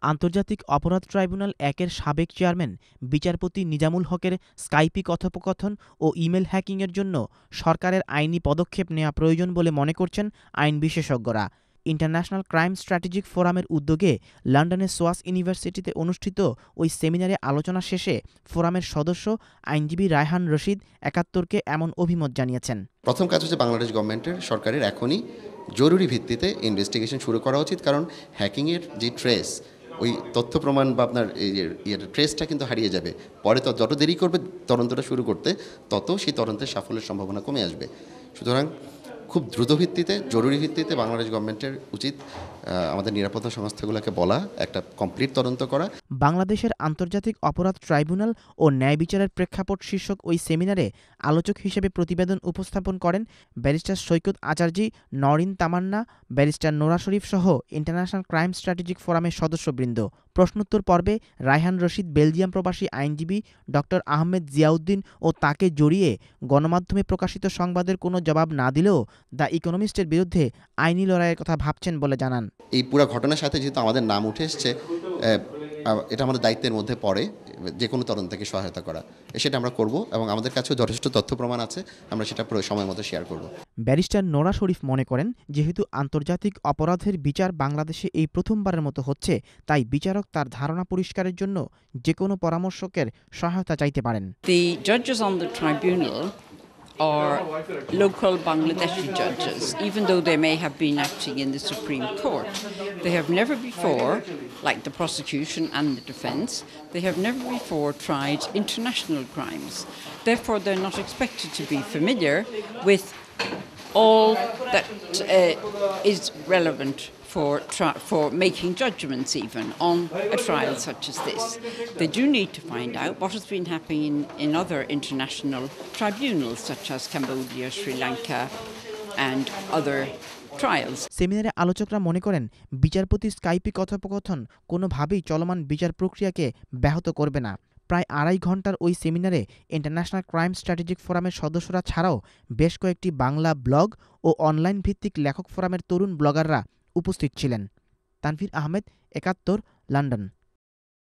আন্তর্জাতিক অপরাধ ট্রাইব্যুনাল একের সাবেক চেয়ারম্যান বিচারপতি নিজামুল হকের স্কাইপি কথোপকথন ও ইমেল হ্যাকিংয়ের জন্য সরকারের আইনি পদক্ষেপ নেওয়া প্রয়োজন বলে মনে করছেন আইন বিশেষজ্ঞরা। ইন্টারন্যাশনাল ক্রাইম স্ট্র্যাটেজিক ফোরামের উদ্যোগে লন্ডনের সোয়াস ইউনিভার্সিটিতে অনুষ্ঠিত ওই সেমিনারে আলোচনা শেষে ফোরামের সদস্য আইনজীবী রায়হান রশিদ একাত্তরকে এমন অভিমত জানিয়েছেন। প্রথম কাজ হচ্ছে বাংলাদেশ গভর্নমেন্টের সরকারের এখনই জরুরি ভিত্তিতে ইনভেস্টিগেশন শুরু করা উচিত, কারণ হ্যাকিংয়ের যে ট্রেস, ওই তথ্য প্রমাণ বা আপনার এই ট্রেসটা কিন্তু হারিয়ে যাবে। পরে তো যত দেরি করবে তদন্তটা শুরু করতে, তত সেই তদন্তের সাফল্যের সম্ভাবনা কমে আসবে। সুতরাং খুব দ্রুত ভিত্তিতে, জরুরি ভিত্তিতে বাংলাদেশ গভর্নমেন্টের উচিত আমাদের নিরাপত্তা সংস্থাগুলোকে বলা, একটা কমপ্লিট তদন্ত করা। বাংলাদেশের আন্তর্জাতিক অপরাধ ট্রাইব্যুনাল ও ন্যায় বিচারের প্রেক্ষাপট শীর্ষক ওই সেমিনারে আলোচক হিসেবে প্রতিবেদন উপস্থাপন করেন ব্যারিস্টার সৈকত আচার্যী, নরিন তামান্না, ব্যারিস্টার নোরা শরীফ সহ ইন্টারন্যাশনাল ক্রাইম স্ট্র্যাটেজিক ফোরামের সদস্যবৃন্দ। প্রশ্নোত্তর পর্বে রায়হান রশিদ বেলজিয়াম প্রবাসী আইনজীবী ডক্টর আহমেদ জিয়াউদ্দিন ও তাকে জড়িয়ে গণমাধ্যমে প্রকাশিত সংবাদের কোনো জবাব না দিলেও দ্য ইকোনমিস্টের বিরুদ্ধে আইনি লড়াইয়ের কথা ভাবছেন বলে জানান। এই পুরো ঘটনার সাথে যেহেতু আমাদের নাম উঠে এসছে, এটা আমাদের দায়িত্বের মধ্যে পড়ে যে কোনো তদন্তকে সহায়তা করা। সেটা আমরা করব এবং আমাদের কাছেও যথেষ্ট তথ্য প্রমাণ আছে, আমরা সেটা সময় মতো শেয়ার করব। ব্যারিস্টার নোরা শরীফ মনে করেন, যেহেতু আন্তর্জাতিক অপরাধের বিচার বাংলাদেশে এই প্রথমবারের মতো হচ্ছে, তাই বিচারক তার ধারণা পরিষ্কারের জন্য যে কোনো পরামর্শকের সহায়তা চাইতে পারেন। The judges on the tribunal are local Bangladeshi judges, even though they may have been acting in the Supreme Court. They have never before, like the prosecution and the defence, they have never before tried international crimes. Therefore, they're not expected to be familiar with all that is relevant for making judgments even on a trial such as this. They do need to find out what has been happening in other international tribunals such as Cambodia, Sri Lanka and other trials. সেমিনারে আলোচকরা মনে করেন, বিচারপতির Skype কথোপকথন কোনোভাবেই চলমান বিচার প্রক্রিয়াকে ব্যাহত করবে না। প্রায় 2.5 ঘন্টার ওই সেমিনারে ইন্টারন্যাশনাল ক্রাইম স্ট্র্যাটেজিক ফোরামের সদস্যরা ছাড়াও বেশ কয়েকটি বাংলা ব্লগ ও অনলাইন ভিত্তিক লেখক ফোরামের তরুণ ব্লগাররা উপস্থিত ছিলেন। তানভীর আহমেদ, একাত্তর, লন্ডন।